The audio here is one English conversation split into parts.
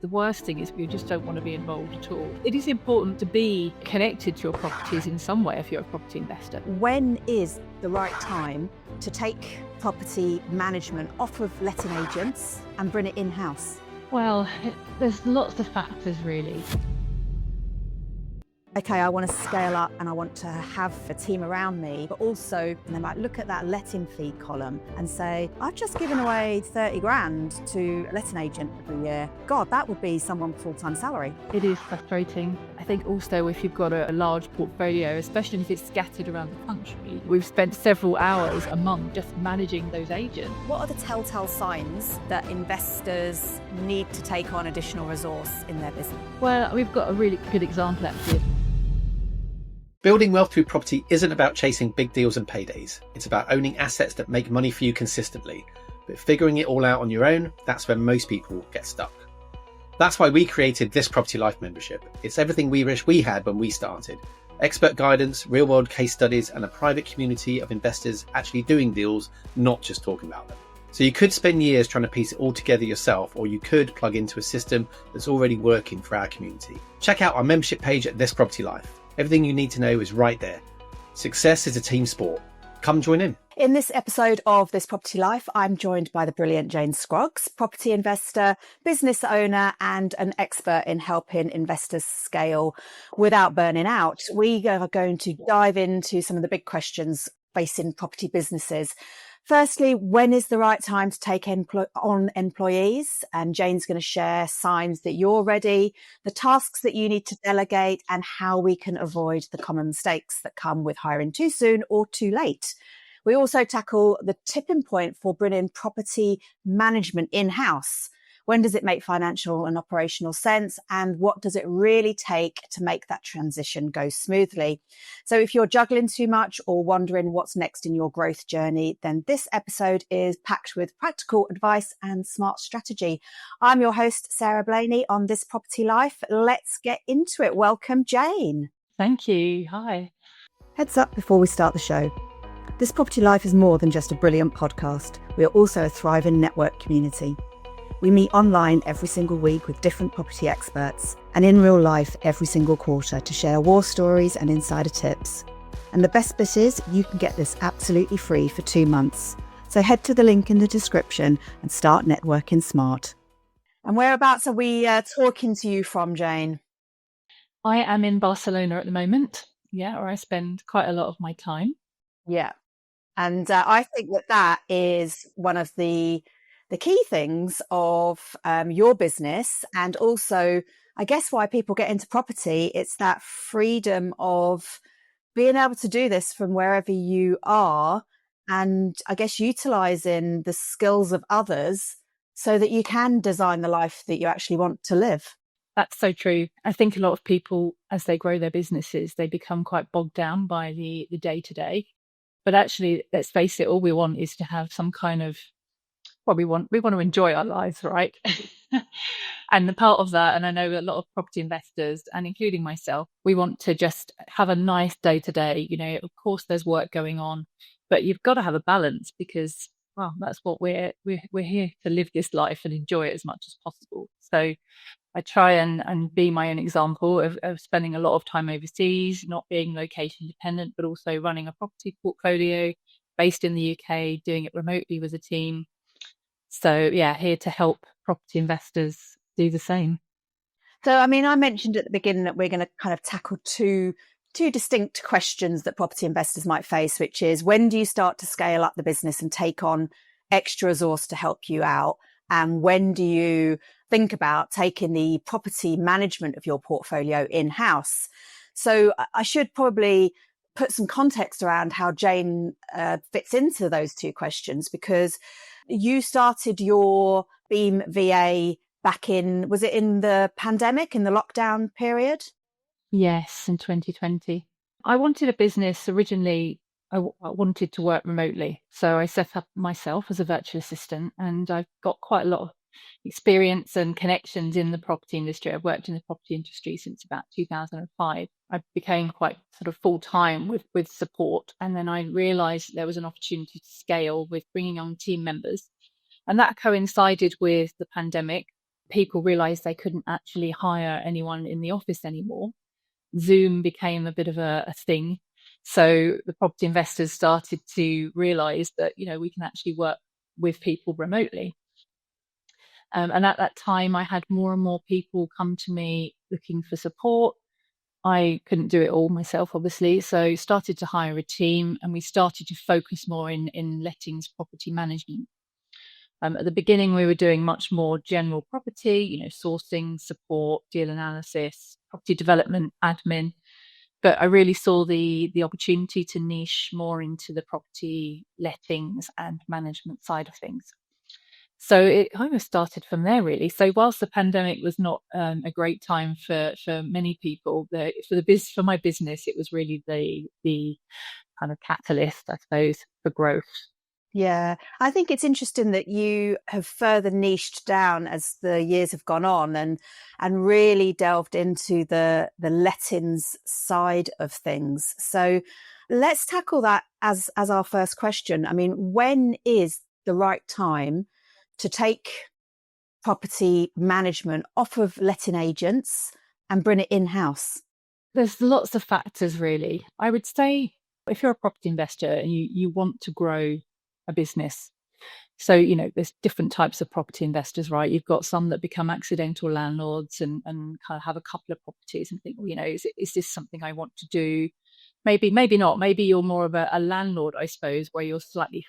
The worst thing is you just don't want to be involved at all. It is important to be connected to your properties in some way if you're a property investor. When is the right time to take property management off of letting agents and bring it in-house? Well, there's lots of factors really. Okay, I want to scale up and I want to have a team around me, but also they might look at that letting fee column and say, I've just given away 30 grand to a letting agent every year. God, that would be someone's full-time salary. It is frustrating. I think also if you've got a large portfolio, especially if it's scattered around the country, we've spent several hours a month just managing those agents. What are the telltale signs that investors need to take on additional resource in their business? Well, we've got a really good example actually. Building wealth through property isn't about chasing big deals and paydays. It's about owning assets that make money for you consistently. But figuring it all out on your own, that's where most people get stuck. That's why we created this Property Life membership. It's everything we wish we had when we started. Expert guidance, real-world case studies, and a private community of investors actually doing deals, not just talking about them. So you could spend years trying to piece it all together yourself, or you could plug into a system that's already working for our community. Check out our membership page at This Property Life. Everything you need to know is right there. Success is a team sport. Come join in. In this episode of This Property Life, I'm joined by the brilliant Jane Scroggs, property investor, business owner, and an expert in helping investors scale without burning out. We are going to dive into some of the big questions facing property businesses. Firstly, when is the right time to take on employees? And Jane's going to share signs that you're ready, the tasks that you need to delegate, and how we can avoid the common mistakes that come with hiring too soon or too late. We also tackle the tipping point for bringing property management in-house. When does it make financial and operational sense? And what does it really take to make that transition go smoothly? So if you're juggling too much or wondering what's next in your growth journey, then this episode is packed with practical advice and smart strategy. I'm your host, Sarah Blaney, on This Property Life. Let's get into it. Welcome, Jane. Thank you. Hi. Heads up before we start the show. This Property Life is more than just a brilliant podcast. We are also a thriving network community. We meet online every single week with different property experts and in real life every single quarter to share war stories and insider tips. And the best bit is you can get this absolutely free for 2 months. So head to the link in the description and start networking smart. And whereabouts are we talking to you from, Jane? I am in Barcelona at the moment, where I spend quite a lot of my time. Yeah. And I think that is one of the key things of your business, and also, I guess, why people get into property. It's that freedom of being able to do this from wherever you are, and I guess utilizing the skills of others so that you can design the life that you actually want to live. That's so true. I think a lot of people, as they grow their businesses, they become quite bogged down by the day-to-day. But actually, let's face it, all we want is to have some kind of, well, we want to enjoy our lives, right? And the part of that, and I know a lot of property investors, and including myself, we want to just have a nice day to day. You know, of course, there's work going on, but you've got to have a balance because, well, that's what we're here to live this life and enjoy it as much as possible. So I try and be my own example of spending a lot of time overseas, not being location dependent, but also running a property portfolio based in the UK, doing it remotely with a team. So yeah, here to help property investors do the same. So, I mean, I mentioned at the beginning that we're going to kind of tackle two distinct questions that property investors might face, which is, when do you start to scale up the business and take on extra resource to help you out? And when do you think about taking the property management of your portfolio in-house? So I should probably put some context around how Jane fits into those two questions, because you started your Beam VA back in, was it in the pandemic, in the lockdown period? Yes, in 2020. I wanted a business originally. I wanted to work remotely. So I set up myself as a virtual assistant, and I've got quite a lot of experience and connections in the property industry. I've worked in the property industry since about 2005. I became quite sort of full-time with support. And then I realized there was an opportunity to scale with bringing on team members. And that coincided with the pandemic. people realized they couldn't actually hire anyone in the office anymore, Zoom became a bit of a thing. So the property investors started to realize that, we can actually work with people remotely. And at that time, I had more and more people come to me looking for support. I couldn't do it all myself, obviously. So started to hire a team, and we started to focus more in lettings property management. At the beginning, we were doing much more general property, sourcing, support, deal analysis, property development, admin. But I really saw the opportunity to niche more into the property lettings and management side of things. So it kind of started from there, really. So whilst the pandemic was not a great time for many people, for my business, it was really the kind of catalyst, I suppose, for growth. Yeah, I think it's interesting that you have further niched down as the years have gone on and really delved into the lettings side of things. So let's tackle that as our first question. I mean, when is the right time to take property management off of letting agents and bring it in-house? There's lots of factors, really. I would say if you're a property investor and you want to grow a business, so, there's different types of property investors, right? You've got some that become accidental landlords and kind of have a couple of properties and think, well, is this something I want to do? Maybe not. Maybe you're more of a landlord, I suppose, where you're slightly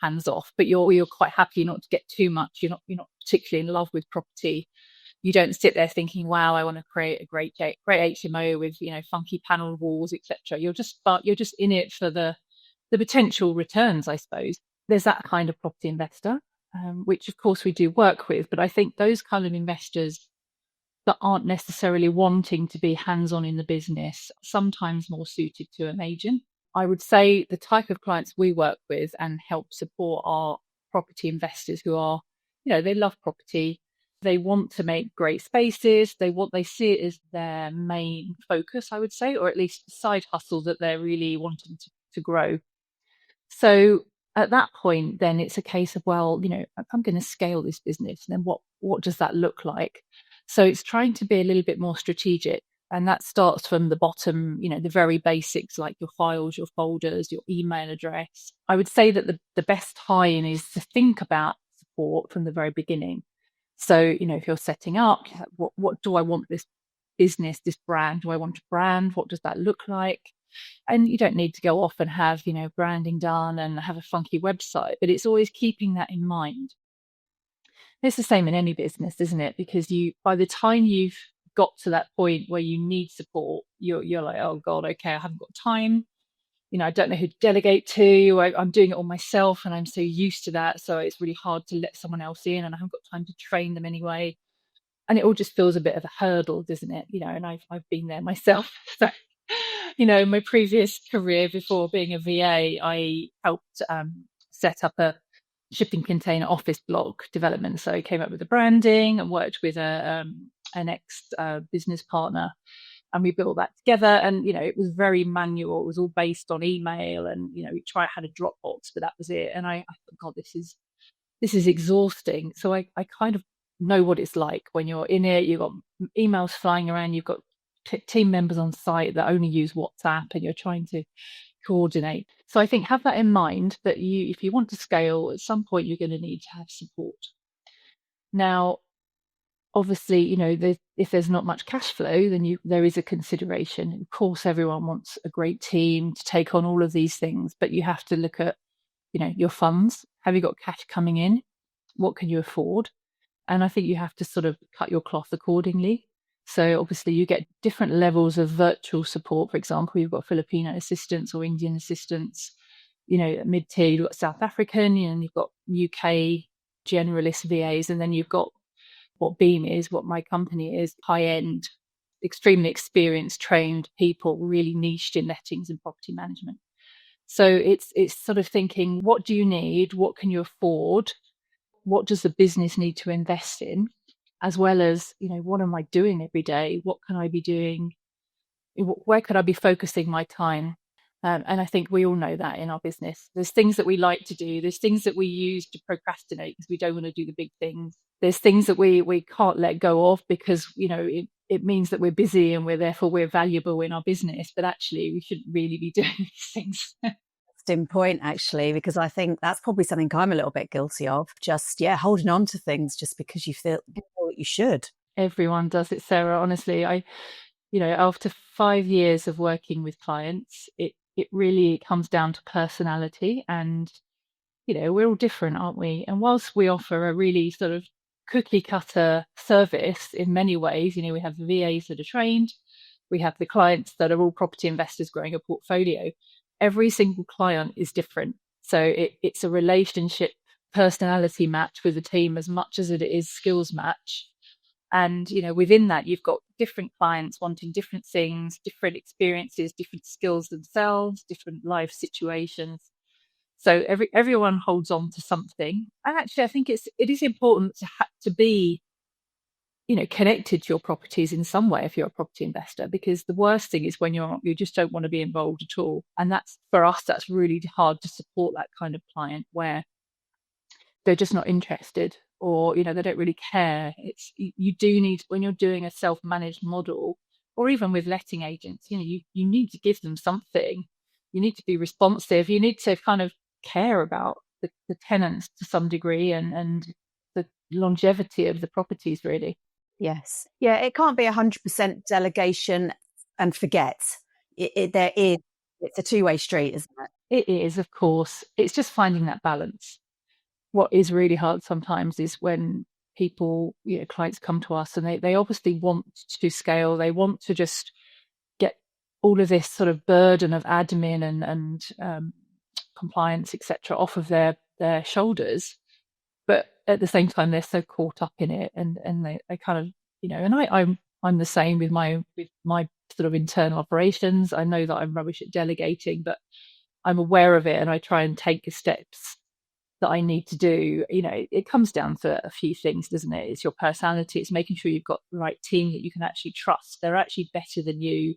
hands off, but you're quite happy not to get too much. You're not particularly in love with property. You don't sit there thinking, wow, I want to create a great HMO with, funky panelled walls, etc. You're just in it for the potential returns, I suppose. There's that kind of property investor, which of course we do work with, but I think those kind of investors that aren't necessarily wanting to be hands-on in the business, sometimes more suited to an agent. I would say the type of clients we work with and help support are property investors who are, they love property. They want to make great spaces. They see it as their main focus, I would say, or at least a side hustle that they're really wanting to grow. So at that point, then it's a case of, well, I'm going to scale this business. And then what does that look like? So it's trying to be a little bit more strategic. And that starts from the bottom, the very basics like your files, your folders, your email address. I would say that the best tie-in is to think about support from the very beginning. So, if you're setting up, what do I want this business, this brand? Do I want a brand? What does that look like? And you don't need to go off and have, branding done and have a funky website, but it's always keeping that in mind. It's the same in any business, isn't it? Because by the time you've got to that point where you need support, you're like, oh God, okay, I haven't got time. I don't know who to delegate to. I'm doing it all myself and I'm so used to that. So it's really hard to let someone else in and I haven't got time to train them anyway. And it all just feels a bit of a hurdle, doesn't it? And I've been there myself. So, my previous career before being a VA, I helped set up a shipping container office block development. So I came up with the branding and worked with an ex business partner. And we built that together. And, it was very manual. It was all based on email. And, we had a Dropbox, but that was it. And I thought, God, this is exhausting. So I kind of know what it's like when you're in it. You've got emails flying around. You've got team members on site that only use WhatsApp and you're trying to coordinate. So I think have that in mind that if you want to scale, at some point you're going to need to have support. Now, obviously, if there's not much cash flow, then there is a consideration. Of course, everyone wants a great team to take on all of these things, but you have to look at, your funds. Have you got cash coming in? What can you afford? And I think you have to sort of cut your cloth accordingly. So obviously you get different levels of virtual support. For example, you've got Filipino assistants or Indian assistants, mid-tier, you've got South African, and you've got UK generalist VAs. And then you've got what Beam is, what my company is, high-end, extremely experienced, trained people, really niched in lettings and property management. So it's sort of thinking, what do you need? What can you afford? What does the business need to invest in? As well as, what am I doing every day? What can I be doing? Where could I be focusing my time? And I think we all know that in our business. There's things that we like to do. There's things that we use to procrastinate because we don't want to do the big things. There's things that we can't let go of because, it means that we're busy and we're valuable in our business. But actually, we shouldn't really be doing these things. Point actually, because I think that's probably something I'm a little bit guilty of, just holding on to things just because you feel you should. Everyone does it, Sarah. Honestly, after 5 years of working with clients, it really comes down to personality, and we're all different, aren't we? And whilst we offer a really sort of cookie cutter service in many ways, we have the VAs that are trained, we have the clients that are all property investors growing a portfolio. Every single client is different. So it's a relationship personality match with the team as much as it is skills match. And, within that, you've got different clients wanting different things, different experiences, different skills themselves, different life situations. So everyone holds on to something. And actually, I think it is important to be, connected to your properties in some way if you're a property investor, because the worst thing is when you just don't want to be involved at all. And for us, that's really hard to support that kind of client where they're just not interested, or they don't really care. You do need, when you're doing a self-managed model, or even with letting agents, you need to give them something. You need to be responsive. You need to kind of care about the tenants to some degree, and the longevity of the properties, really. Yes. Yeah, it can't be 100% delegation and forget. It's a two-way street, isn't it? It is, of course. It's just finding that balance. What is really hard sometimes is when people, clients come to us and they obviously want to scale. They want to just get all of this sort of burden of admin and compliance, etc., off of their shoulders. But at the same time, they're so caught up in it, and they kind of, and I'm the same with my sort of internal operations. I know that I'm rubbish at delegating, but I'm aware of it, and I try and take the steps that I need to do. It comes down to a few things, doesn't it? It's your personality. It's making sure you've got the right team that you can actually trust. They're actually better than you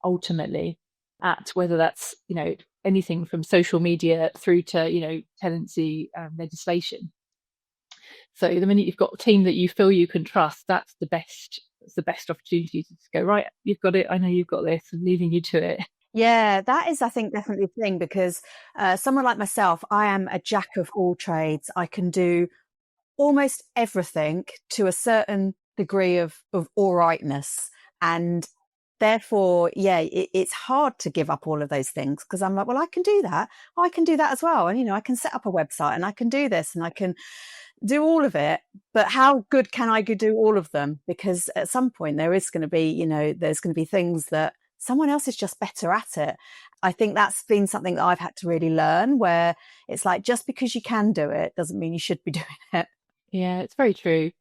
ultimately at whether that's, anything from social media through to, tenancy legislation. So the minute you've got a team that you feel you can trust, that's the best opportunity to just go, right, you've got it. I know you've got this. I'm leaving you to it. Yeah, that is, I think, definitely the thing, because someone like myself, I am a jack of all trades. I can do almost everything to a certain degree of all rightness. And therefore, it's hard to give up all of those things, because I'm like, well, I can do that. I can do that as well. And, I can set up a website, and I can do this, and I can do all of it. But how good can I do all of them? Because at some point there is going to be, there's going to be things that someone else is just better at it. I think that's been something that I've had to really learn, where it's like, just because you can do it doesn't mean you should be doing it. Yeah, it's very true.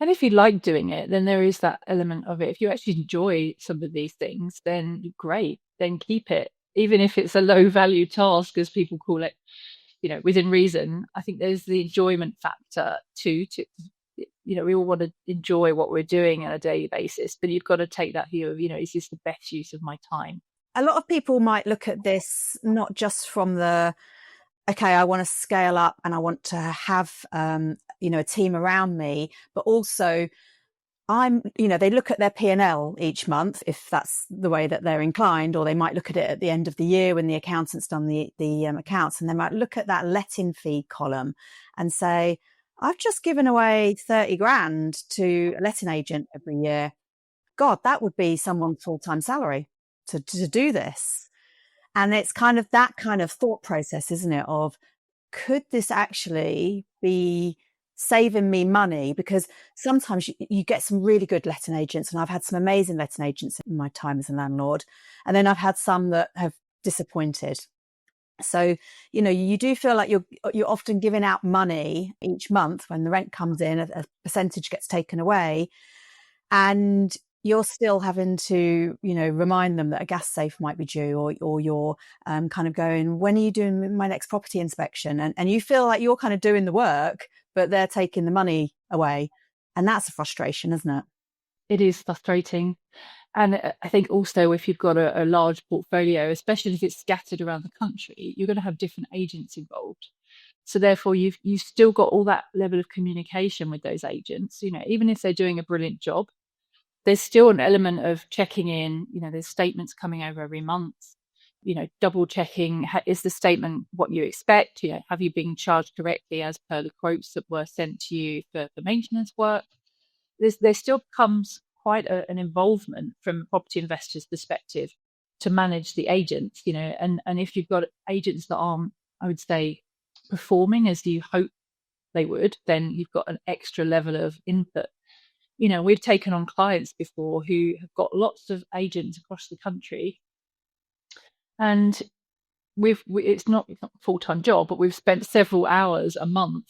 And if you like doing it, then there is that element of it. If you actually enjoy some of these things, then great, then keep it. Even if it's a low value task, as people call it, within reason. I think there's the enjoyment factor too, we all want to enjoy what we're doing on a daily basis, but you've got to take that view of, is this the best use of my time? A lot of people might look at this not just from okay, I want to scale up and I want to have, a team around me, but also they look at their P&L each month, if that's the way that they're inclined, or they might look at it at the end of the year when the accountant's done the accounts, and they might look at that letting fee column and say, I've just given away 30 grand to a letting agent every year. God, that would be someone's full-time salary to do this. And it's kind of that kind of thought process, isn't it? Of, could this actually be saving me money? Because sometimes you get some really good letting agents, and I've had some amazing letting agents in my time as a landlord, and then I've had some that have disappointed. So, you do feel like you're often giving out money each month when the rent comes in, a percentage gets taken away, and you're still having to, remind them that a gas safe might be due, or you're kind of going, when are you doing my next property inspection? And you feel like you're kind of doing the work, but they're taking the money away. And that's a frustration, isn't it? It is frustrating. And I think also if you've got a large portfolio, especially if it's scattered around the country, you're going to have different agents involved. So therefore, you've still got all that level of communication with those agents. Even if they're doing a brilliant job, there's still an element of checking in. There's statements coming over every month. Double checking, is the statement what you expect? Have you been charged correctly as per the quotes that were sent to you for maintenance work? There still comes quite an involvement from a property investor's perspective to manage the agents, and if you've got agents that aren't, I would say, performing as you hope they would, then you've got an extra level of input. We've taken on clients before who have got lots of agents across the country, and it's not a full-time job, but we've spent several hours a month,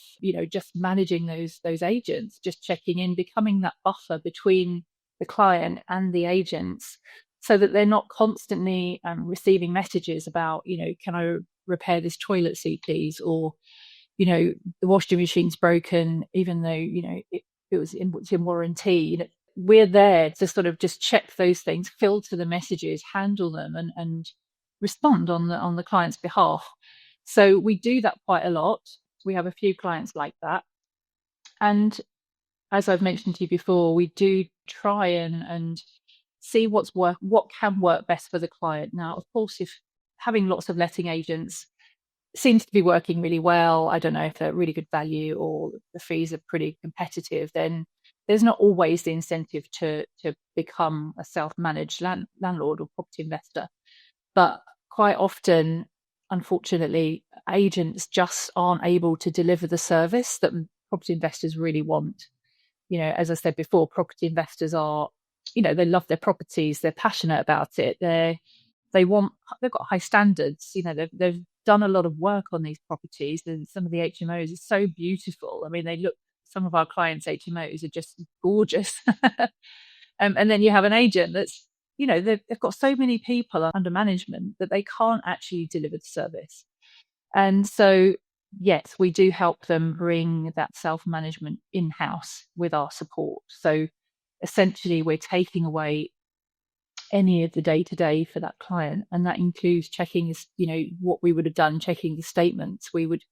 just managing those agents, just checking in, becoming that buffer between the client and the agents, so that they're not constantly receiving messages about, can I repair this toilet seat, please? Or, the washing machine's broken, even though, it was in warranty. We're there to sort of just check those things, filter the messages, handle them, and respond on the client's behalf. So we do that quite a lot. We have a few clients like that. And as I've mentioned to you before, we do try and see what can work best for the client. Now, of course, if having lots of letting agents seems to be working really well, I don't know if they're really good value or the fees are pretty competitive, then there's not always the incentive to become a self-managed landlord or property investor. But quite often, unfortunately, agents just aren't able to deliver the service that property investors really want. As I said before, property investors are, they love their properties, they're passionate about it, they've got high standards. They've done a lot of work on these properties, and some of the HMOs are so beautiful. I mean, some of our clients' HMOs are just gorgeous. And then you have an agent that's, they've got so many people under management that they can't actually deliver the service. And so, yes, we do help them bring that self-management in-house with our support. So essentially, we're taking away any of the day-to-day for that client. And that includes checking, what we would have done, checking the statements. We would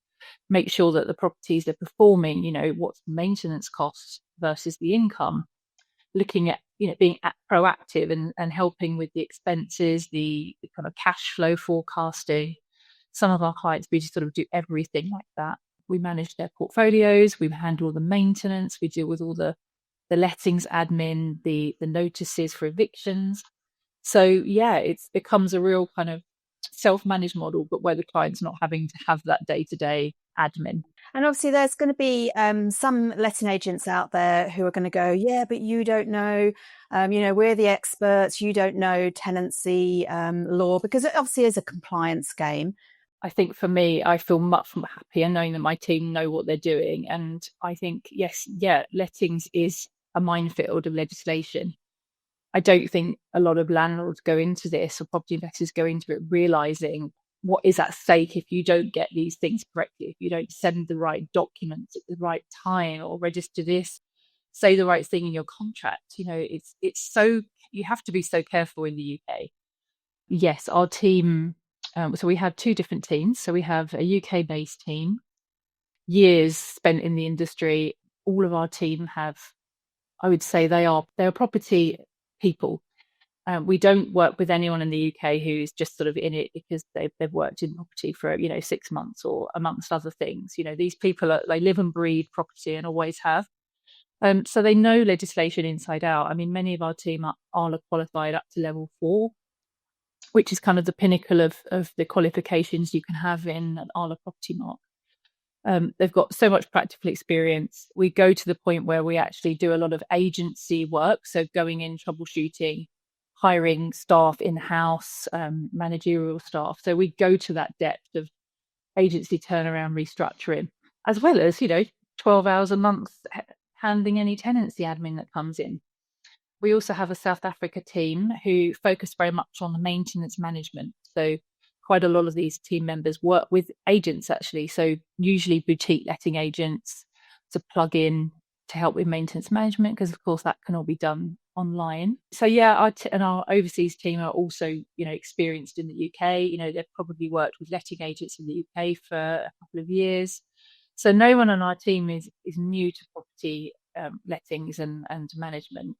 make sure that the properties are performing, what's maintenance costs versus the income, looking at, being proactive and helping with the expenses, the kind of cash flow forecasting. Some of our clients, we just sort of do everything like that. We manage their portfolios, we handle all the maintenance, we deal with all the lettings admin, the notices for evictions. So yeah, it becomes a real kind of self-managed model, but where the client's not having to have that day-to-day admin. And obviously there's going to be some letting agents out there who are going to go, yeah, but you don't know, we're the experts, you don't know tenancy law, because it obviously is a compliance game. I think for me, I feel much more happier knowing that my team know what they're doing. And I think, lettings is a minefield of legislation. I don't think a lot of landlords go into this, or property investors go into it realizing what is at stake if you don't get these things correctly, if you don't send the right documents at the right time, or register this, say the right thing in your contract. It's so, you have to be so careful in the UK. Yes, our team, so we have two different teams. So we have a UK-based team, years spent in the industry. All of our team have, I would say they're property people. We don't work with anyone in the UK who's just sort of in it because they've worked in property for 6 months or amongst other things. These people they live and breathe property and always have. So they know legislation inside out. I mean, many of our team are qualified up to level 4, which is kind of the pinnacle of the qualifications you can have in an Arla property mark. They've got so much practical experience. We go to the point where we actually do a lot of agency work, so going in, troubleshooting, hiring staff in-house, managerial staff. So we go to that depth of agency turnaround restructuring, as well as 12 hours a month handling any tenancy admin that comes in. We also have a South Africa team who focus very much on the maintenance management. So quite a lot of these team members work with agents, actually. So usually boutique letting agents to plug in to help with maintenance management, because of course that can all be done online. So yeah, and our overseas team are also, experienced in the UK. They've probably worked with letting agents in the UK for a couple of years. So no one on our team is new to property lettings and management.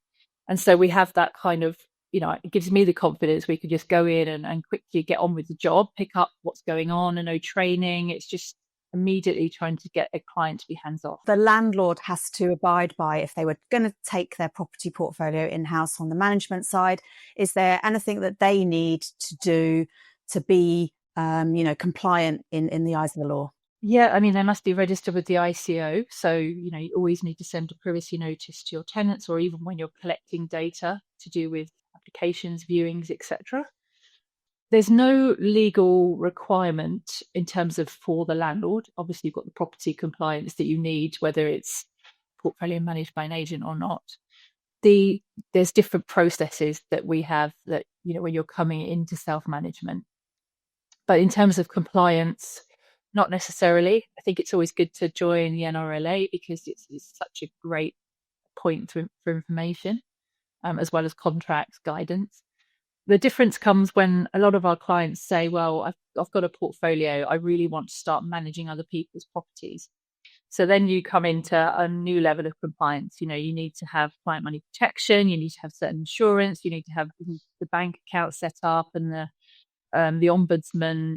And so we have that kind of, it gives me the confidence we could just go in and quickly get on with the job, pick up what's going on, and no training. It's just immediately trying to get a client to be hands off. The landlord has to abide by, if they were going to take their property portfolio in-house on the management side, is there anything that they need to do to be, compliant in the eyes of the law? Yeah, I mean, they must be registered with the ICO. So, you always need to send a privacy notice to your tenants, or even when you're collecting data to do with applications, viewings, etc. There's no legal requirement in terms of for the landlord. Obviously, you've got the property compliance that you need, whether it's portfolio managed by an agent or not. There's different processes that we have that, when you're coming into self-management. But in terms of compliance, not necessarily. I think it's always good to join the NRLA because it's such a great point for information, as well as contracts, guidance. The difference comes when a lot of our clients say, well, I've got a portfolio. I really want to start managing other people's properties. So then you come into a new level of compliance. You need to have client money protection. You need to have certain insurance. You need to have the bank account set up and the ombudsman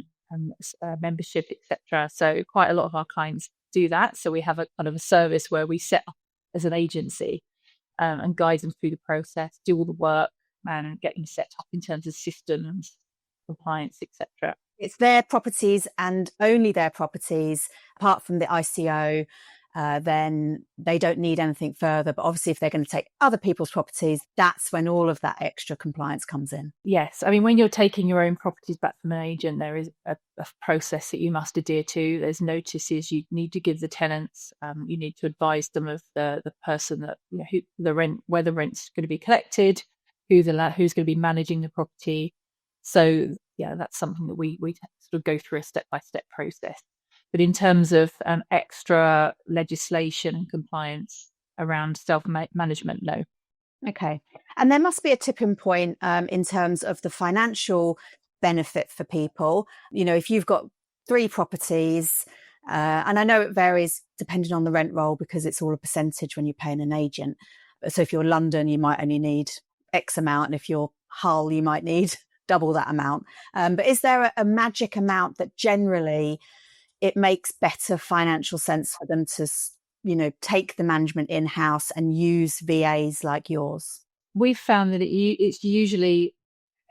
membership, etc. So quite a lot of our clients do that. So we have a kind of a service where we set up as an agency and guide them through the process, do all the work, and get them set up in terms of systems, compliance, etc. It's their properties and only their properties, apart from the ICO. Then they don't need anything further. But obviously, if they're going to take other people's properties, that's when all of that extra compliance comes in. Yes. I mean, when you're taking your own properties back from an agent, there is a process that you must adhere to. There's notices you need to give the tenants. You need to advise them of the person that, who the rent, where the rent's going to be collected, who's going to be managing the property. So yeah, that's something that we sort of go through a step-by-step process. But in terms of extra legislation and compliance around self-management, no. Okay. And there must be a tipping point in terms of the financial benefit for people. If you've got 3 properties, and I know it varies depending on the rent roll because it's all a percentage when you're paying an agent. So if you're London, you might only need X amount. And if you're Hull, you might need double that amount. But is there a magic amount that generally it makes better financial sense for them to, take the management in-house and use VAs like yours? We've found that it's usually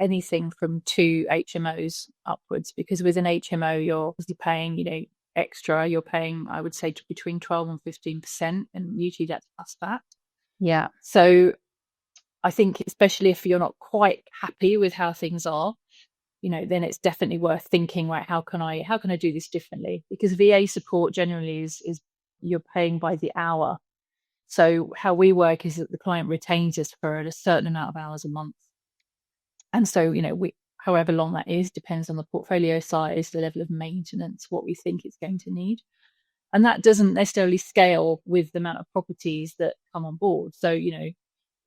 anything from 2 HMOs upwards, because with an HMO, you're obviously paying, extra. You're paying, I would say, between 12 and 15%, and usually that's plus that. Yeah. So I think especially if you're not quite happy with how things are, then it's definitely worth thinking, right, how can I do this differently? Because VA support generally is you're paying by the hour. So how we work is that the client retains us for a certain amount of hours a month. And so, we, however long that is, depends on the portfolio size, the level of maintenance, what we think it's going to need. And that doesn't necessarily scale with the amount of properties that come on board. So,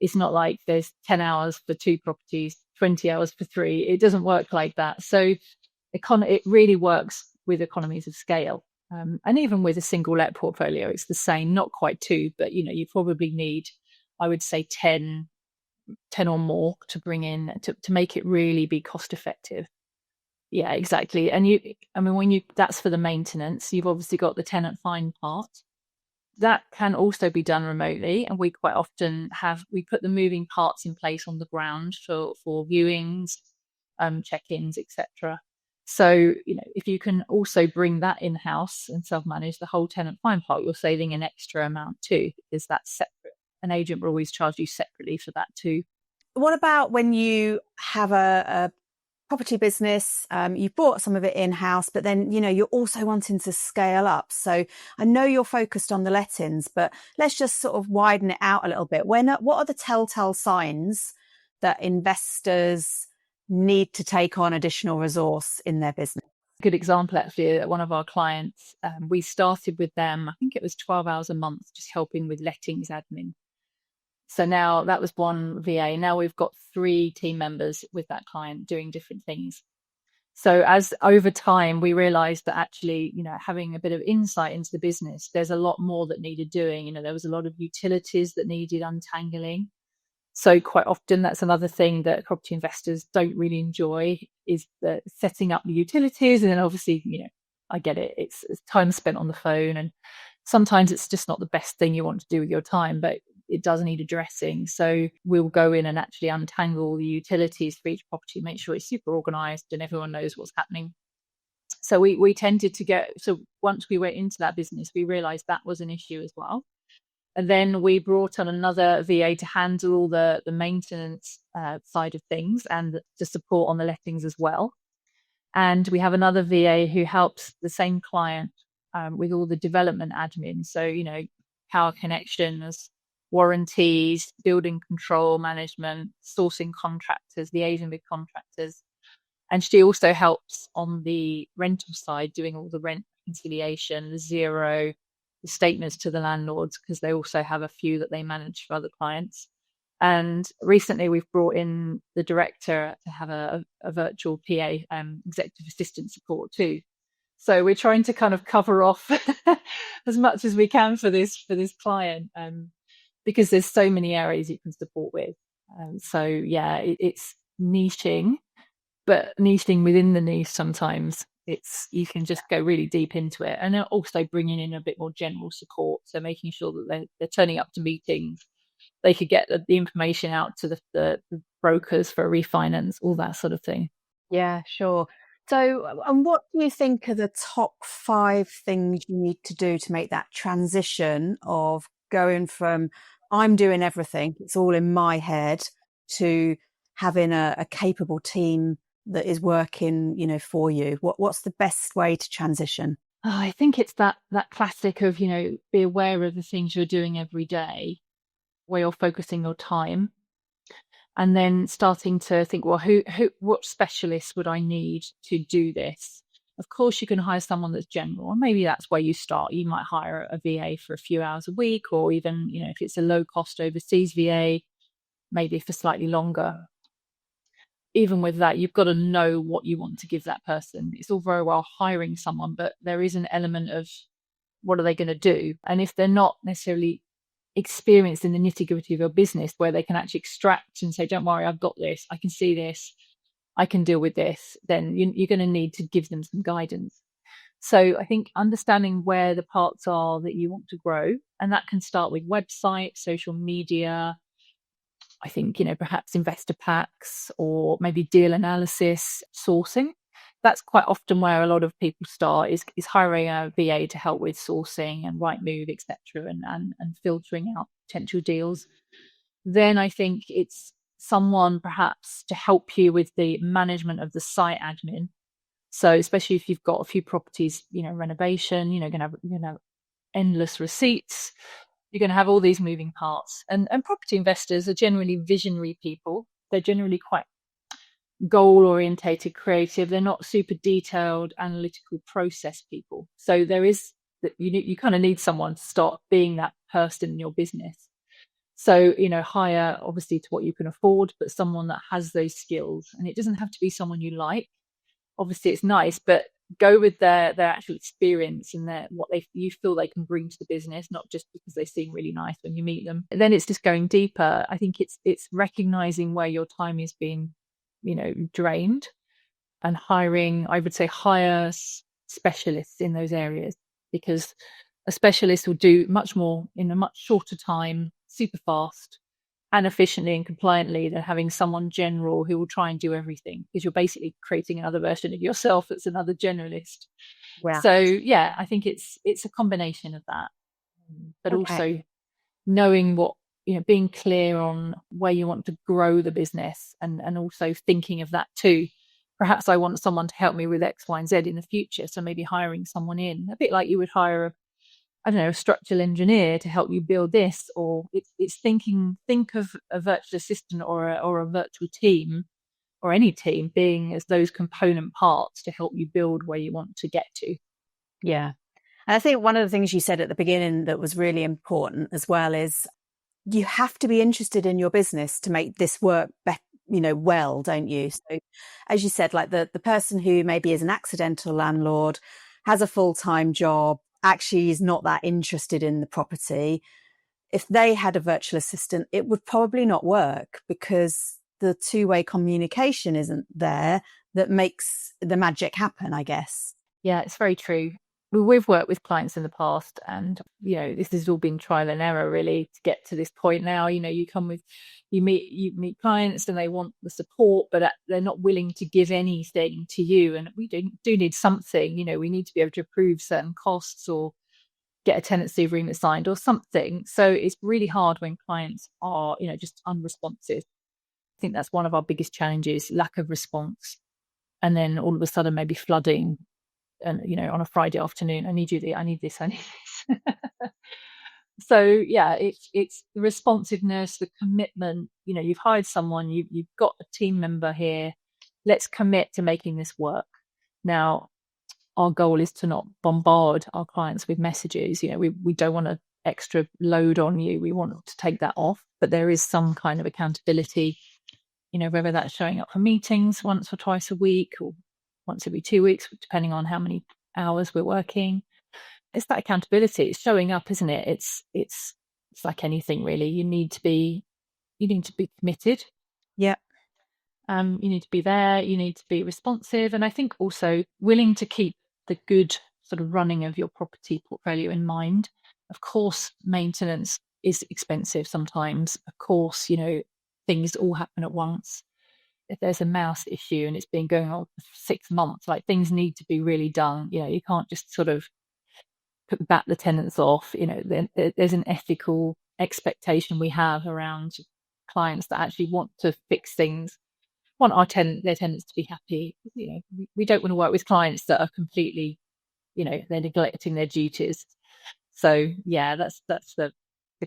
it's not like there's 10 hours for 2 properties, 20 hours for 3. It doesn't work like that. So it really works with economies of scale. And even with a single let portfolio, it's the same, not quite 2, but you probably need, I would say 10 or more to bring in to make it really be cost effective. Yeah, exactly. And that's for the maintenance. You've obviously got the tenant fine part. That can also be done remotely, and we quite often we put the moving parts in place on the ground for viewings, check-ins, etc. So, if you can also bring that in-house and self-manage the whole tenant fine part, you're saving an extra amount too, because that's separate. An agent will always charge you separately for that too. What about when you have a property business, you've brought some of it in-house, but then, you're also wanting to scale up. So I know you're focused on the lettings, but let's just sort of widen it out a little bit. What are the telltale signs that investors need to take on additional resource in their business? Good example, actually, one of our clients, we started with them, I think it was 12 hours a month, just helping with lettings admin. So now that was one VA. Now we've got 3 team members with that client doing different things. So as over time, we realized that actually, having a bit of insight into the business, there's a lot more that needed doing. There was a lot of utilities that needed untangling. So quite often that's another thing that property investors don't really enjoy, is the setting up the utilities. And then obviously, I get it. It's time spent on the phone, and sometimes it's just not the best thing you want to do with your time, but it does need addressing. So we'll go in and actually untangle the utilities for each property, make sure it's super organized and everyone knows what's happening. So we tended to so once we went into that business, we realized that was an issue as well. And then we brought on another VA to handle all the maintenance side of things and to support on the lettings as well. And we have another VA who helps the same client with all the development admin. So, power connections, warranties, building control management, sourcing contractors, liaising with contractors. And she also helps on the rental side, doing all the rent reconciliation, the zero, the statements to the landlords, because they also have a few that they manage for other clients. And recently we've brought in the director to have a virtual PA, executive assistant support too. So we're trying to kind of cover off as much as we can for this client, because there's so many areas you can support with. So yeah, it's niching, but niching within the niche sometimes. You can just go really deep into it, and also bringing in a bit more general support. So making sure that they're turning up to meetings, they could get the information out to the brokers for a refinance, all that sort of thing. Yeah, sure. So, and what do you think are the top 5 things you need to do to make that transition of going from I'm doing everything, it's all in my head, to having a capable team that is working, for you? What's the best way to transition? I think it's that classic of, be aware of the things you're doing every day, where you're focusing your time, and then starting to think, well, what specialists would I need to do this? Of course, you can hire someone that's general, and maybe that's where you start. You might hire a VA for a few hours a week, or even, if it's a low cost overseas VA, maybe for slightly longer. Even with that, you've got to know what you want to give that person. It's all very well hiring someone, but there is an element of what are they going to do? And if they're not necessarily experienced in the nitty-gritty of your business, where they can actually extract and say, don't worry, I've got this, I can see this, I can deal with this, then you're going to need to give them some guidance. So I think understanding where the parts are that you want to grow, and that can start with website, social media, I think, perhaps investor packs, or maybe deal analysis, sourcing. That's quite often where a lot of people start, is hiring a VA to help with sourcing and Rightmove, etc., and filtering out potential deals. Then I think it's someone perhaps to help you with the management of the site admin. So especially if you've got a few properties, renovation, you're going to have endless receipts. You're going to have all these moving parts. And property investors are generally visionary people. They're generally quite goal-orientated, creative. They're not super detailed, analytical process people. So there is that you kind of need someone to start being that person in your business. So, hire obviously to what you can afford, but someone that has those skills. And it doesn't have to be someone you like. Obviously, it's nice, but go with their actual experience and what you feel they can bring to the business, not just because they seem really nice when you meet them. And then it's just going deeper. I think it's recognizing where your time is being, drained, and hiring. I would say hire specialists in those areas, because a specialist will do much more in a much shorter time, super fast and efficiently and compliantly, than having someone general who will try and do everything, because you're basically creating another version of yourself that's another generalist. Yeah. So yeah, I think it's a combination of that, but also knowing what, being clear on where you want to grow the business, and also thinking of that too. Perhaps I want someone to help me with X, Y, and Z in the future. So maybe hiring someone in, a bit like you would hire a structural engineer to help you build this, or it's think of a virtual assistant or a virtual team or any team being as those component parts to help you build where you want to get to. Yeah. And I think one of the things you said at the beginning that was really important as well is you have to be interested in your business to make this work well, don't you? So as you said, like the person who maybe is an accidental landlord, has a full-time job, actually is not that interested in the property. If they had a virtual assistant, it would probably not work because the two-way communication isn't there that makes the magic happen, I guess. Yeah, it's very true. We've worked with clients in the past, and this has all been trial and error really to get to this point now. You meet clients and they want the support, but they're not willing to give anything to you, and we do need something. We need to be able to approve certain costs or get a tenancy agreement signed or something. So it's really hard when clients are just unresponsive. I think that's one of our biggest challenges: lack of response, and then all of a sudden maybe flooding. And on a Friday afternoon, I need this. So yeah, it's the responsiveness, the commitment. You've hired someone, you've got a team member here. Let's commit to making this work. Now, our goal is to not bombard our clients with messages. We don't want an extra load on you. We want to take that off, but there is some kind of accountability. Whether that's showing up for meetings once or twice a week or once every 2 weeks, depending on how many hours we're working. It's that accountability. It's showing up, isn't it? It's like anything really. You need to be committed. Yeah. You need to be there. You need to be responsive, and I think also willing to keep the good sort of running of your property portfolio in mind. Of course, maintenance is expensive sometimes. Of course, things all happen at once. If there's a mouse issue and it's been going on for 6 months, like things need to be really done. You can't just sort of bat the tenants off. There's an ethical expectation we have around clients that actually want to fix things, want their tenants to be happy. We don't want to work with clients that are completely, they're neglecting their duties. So yeah, that's the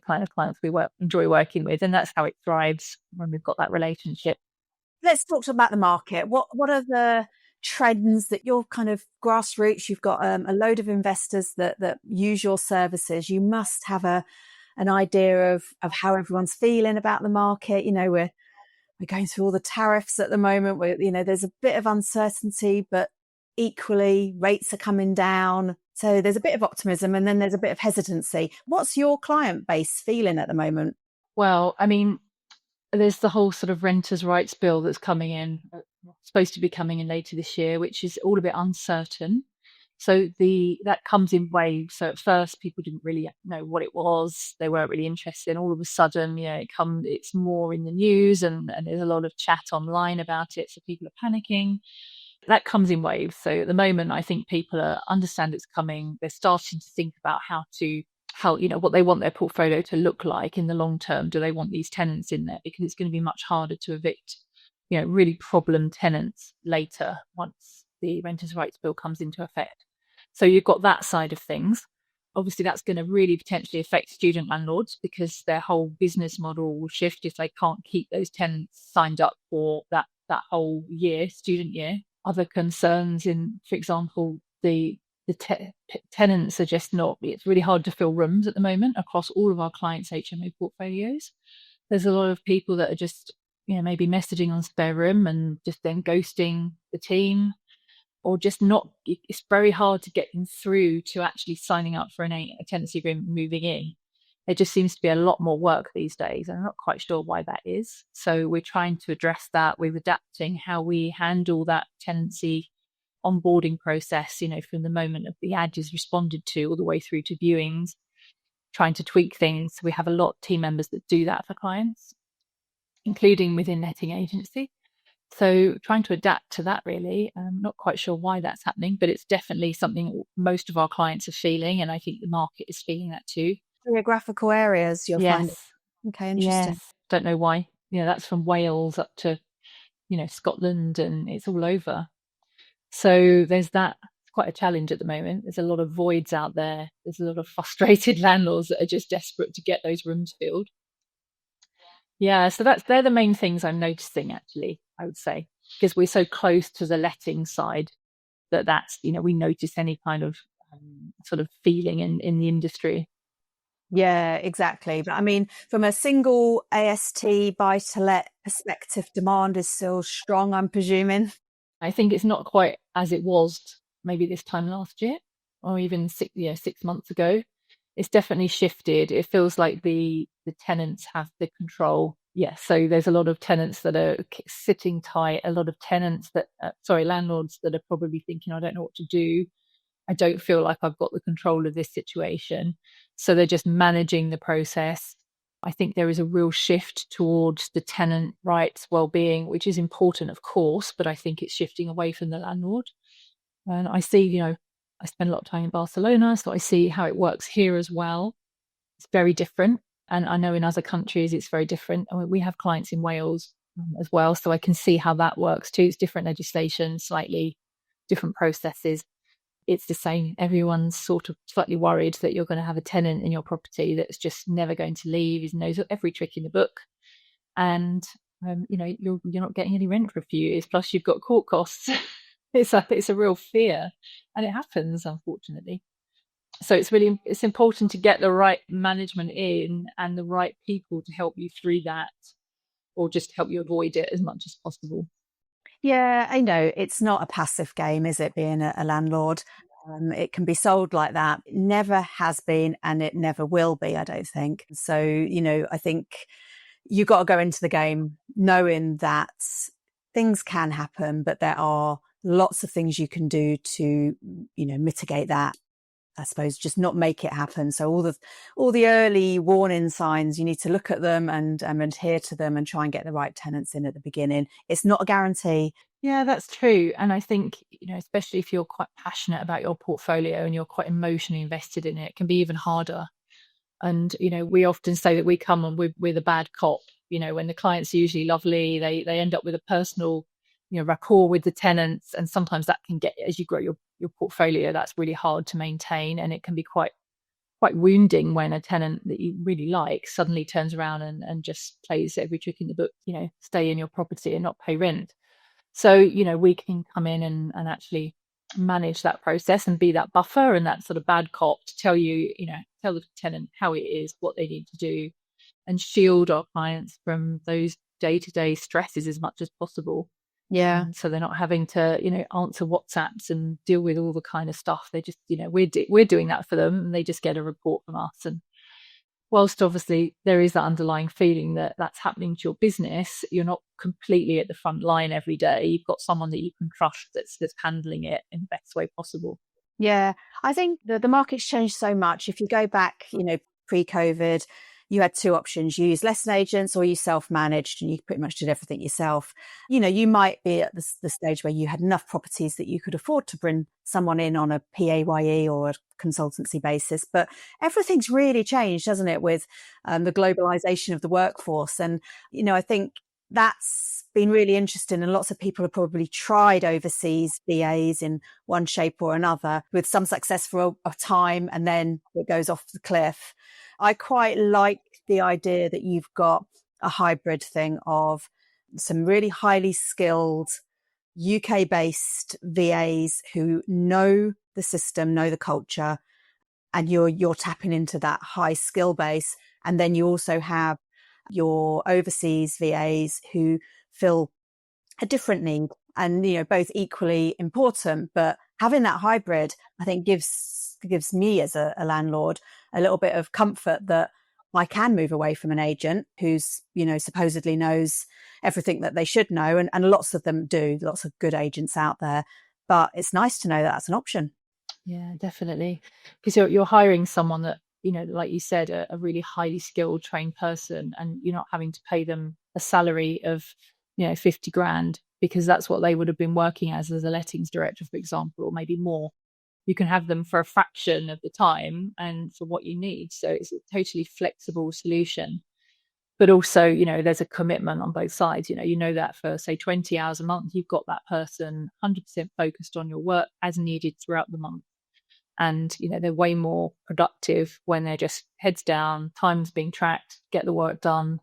kind of clients we enjoy working with, and that's how it thrives when we've got that relationship. Let's talk about the market. What are the trends that you're kind of grassroots? You've got a load of investors that use your services. You must have an idea of how everyone's feeling about the market. We're going through all the tariffs at the moment. There's a bit of uncertainty, but equally rates are coming down. So there's a bit of optimism and then there's a bit of hesitancy. What's your client base feeling at the moment? Well, I mean, there's the whole sort of renters' rights bill that's coming in, supposed to be coming in later this year, which is all a bit uncertain. So that comes in waves. So at first, people didn't really know what it was. They weren't really interested. And all of a sudden, it's more in the news, and there's a lot of chat online about it. So people are panicking. That comes in waves. So at the moment, I think people understand it's coming. They're starting to think about how what they want their portfolio to look like in the long term. Do they want these tenants in there? Because it's going to be much harder to evict, really problem tenants later once the Renters' Rights Bill comes into effect. So you've got that side of things. Obviously, that's going to really potentially affect student landlords because their whole business model will shift if they can't keep those tenants signed up for that whole year, student year. Other concerns for example, the tenants are just not, it's really hard to fill rooms at the moment across all of our clients' HMO portfolios. There's a lot of people that are just, maybe messaging on spare room and just then ghosting the team, or just not, it's very hard to get them through to actually signing up for a tenancy agreement, moving in. There just seems to be a lot more work these days, and I'm not quite sure why that is. So we're trying to address that. We're adapting how we handle that tenancy onboarding process, from the moment of the ad is responded to all the way through to viewings, trying to tweak things. We have a lot of team members that do that for clients, including within letting agency. So trying to adapt to that really. I'm not quite sure why that's happening, but it's definitely something most of our clients are feeling, and I think the market is feeling that too. Geographical areas you're finding? Okay, interesting. Yes. Don't know why. That's from Wales up to, Scotland, and it's all over. So there's that. It's quite a challenge at the moment. There's a lot of voids out there. There's a lot of frustrated landlords that are just desperate to get those rooms filled. Yeah, so they're the main things I'm noticing, actually, I would say. because we're so close to the letting side that's, we notice any kind of sort of feeling in the industry. Yeah, exactly. But I mean, from a single AST buy to let perspective, demand is still strong, I'm presuming. I think it's not quite as it was maybe this time last year or even 6 months ago. It's definitely shifted. It feels like the tenants have the control. Yes, so there's a lot of tenants that are sitting tight, a lot of tenants that, landlords that are probably thinking, I don't know what to do. I don't feel like I've got the control of this situation. So they're just managing the process. I think there is a real shift towards the tenant rights, well-being, which is important, of course, but I think it's shifting away from the landlord. And I see, I spend a lot of time in Barcelona, so I see how it works here as well. It's very different. And I know in other countries it's very different. I mean, we have clients in Wales as well, so I can see how that works too. It's different legislation, slightly different processes. It's the same. Everyone's sort of slightly worried that you're going to have a tenant in your property that's just never going to leave. He knows every trick in the book, and you're not getting any rent for a few years. Plus, you've got court costs. It's a real fear, and it happens, unfortunately. So it's important to get the right management in and the right people to help you through that, or just help you avoid it as much as possible. Yeah, I know it's not a passive game, is it, being a landlord? It can be sold like that. It never has been, and it never will be, I don't think. So, I think you've got to go into the game knowing that things can happen, but there are lots of things you can do to, mitigate that. I suppose just not make it happen. So all the early warning signs, you need to look at them and adhere to them and try and get the right tenants in at the beginning. It's not a guarantee. Yeah, that's true. And I think, especially if you're quite passionate about your portfolio and you're quite emotionally invested in it, it can be even harder. And, we often say that we come on with a bad cop, when the clients are usually lovely, they end up with a personal, rapport with the tenants. And sometimes that can get, as you grow your portfolio, that's really hard to maintain. And it can be quite wounding when a tenant that you really like suddenly turns around and just plays every trick in the book, stay in your property and not pay rent. So, we can come in and actually manage that process and be that buffer and that sort of bad cop to tell you, tell the tenant how it is, what they need to do, and shield our clients from those day-to-day stresses as much as possible. Yeah. So they're not having to, answer WhatsApps and deal with all the kind of stuff. They just, we're doing that for them, and they just get a report from us. And whilst obviously there is that underlying feeling that that's happening to your business, you're not completely at the front line every day. You've got someone that you can trust that's handling it in the best way possible. Yeah, I think the market's changed so much. If you go back, pre-COVID, you had two options. You use letting agents or you self-managed, and you pretty much did everything yourself. You might be at the stage where you had enough properties that you could afford to bring someone in on a PAYE or a consultancy basis. But everything's really changed, hasn't it, with the globalization of the workforce. And, I think that's been really interesting, and lots of people have probably tried overseas VAs in one shape or another with some success for a time, and then it goes off the cliff. I quite like the idea that you've got a hybrid thing of some really highly skilled UK-based VAs who know the system, know the culture, and you're tapping into that high skill base. And then you also have your overseas VAs who fill a different need, and both equally important. But having that hybrid, I think, gives me as a landlord a little bit of comfort that I can move away from an agent who's supposedly knows everything that they should know, and lots of them do. Lots of good agents out there, but it's nice to know that that's an option. Yeah, definitely, because you're hiring someone that, like you said, a really highly skilled, trained person, and you're not having to pay them a salary of 50 grand, because that's what they would have been working as a lettings director, for example, or maybe more. You can have them for a fraction of the time and for what you need. So it's a totally flexible solution. But also, there's a commitment on both sides. That for, say, 20 hours a month, you've got that person 100% focused on your work as needed throughout the month. And, they're way more productive when they're just heads down, time's being tracked, get the work done.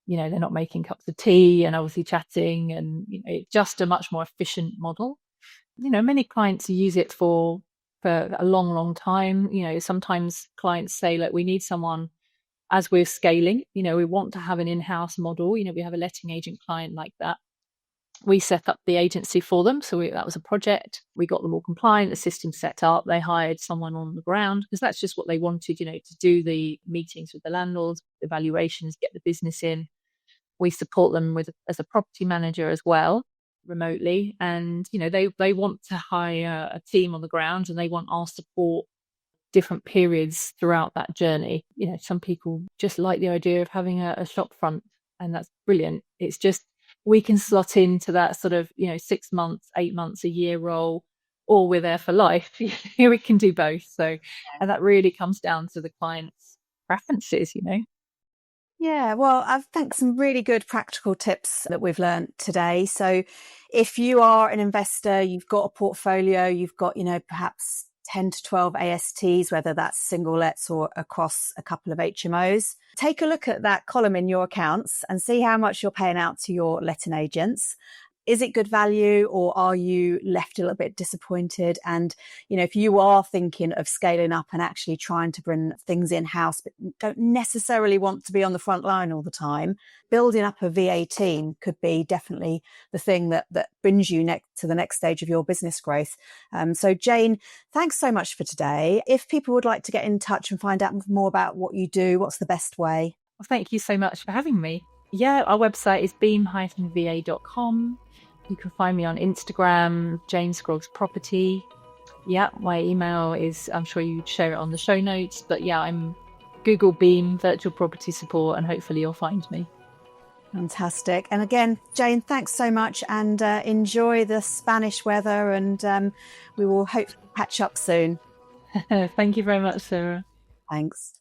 they're not making cups of tea and obviously chatting, and it's just a much more efficient model. Many clients use it for a long time. Sometimes clients say, look, we need someone as we're scaling, we want to have an in-house model. We have a letting agent client like that. We set up the agency for them. So that was a project. We got them all compliant, the system set up. They hired someone on the ground because that's just what they wanted, to do the meetings with the landlords, evaluations, get the business in. We support them as a property manager as well, remotely. And, they want to hire a team on the ground, and they want our support different periods throughout that journey. Some people just like the idea of having a shop front, and that's brilliant. It's just, we can slot into that sort of, 6 months, 8 months, a year role, or we're there for life. We can do both. So, and that really comes down to the client's preferences, Yeah, well, I've thanks some really good practical tips that we've learned today. So if you are an investor, you've got a portfolio, you've got, perhaps 10 to 12 ASTs, whether that's single lets or across a couple of HMOs, take a look at that column in your accounts and see how much you're paying out to your letting agents. Is it good value, or are you left a little bit disappointed? And, if you are thinking of scaling up and actually trying to bring things in-house, but don't necessarily want to be on the front line all the time, building up a VA team could be definitely the thing that brings you to the next stage of your business growth. So Jane, thanks so much for today. If people would like to get in touch and find out more about what you do, what's the best way? Well, thank you so much for having me. Yeah, our website is beam-va.com. You can find me on Instagram, Jane Scroggs Property. Yeah, my email is, I'm sure you'd share it on the show notes, but yeah, I'm Google Beam Virtual Property Support, and hopefully you'll find me. Fantastic. And again, Jane, thanks so much, and enjoy the Spanish weather, and we will hope to catch up soon. Thank you very much, Sarah. Thanks.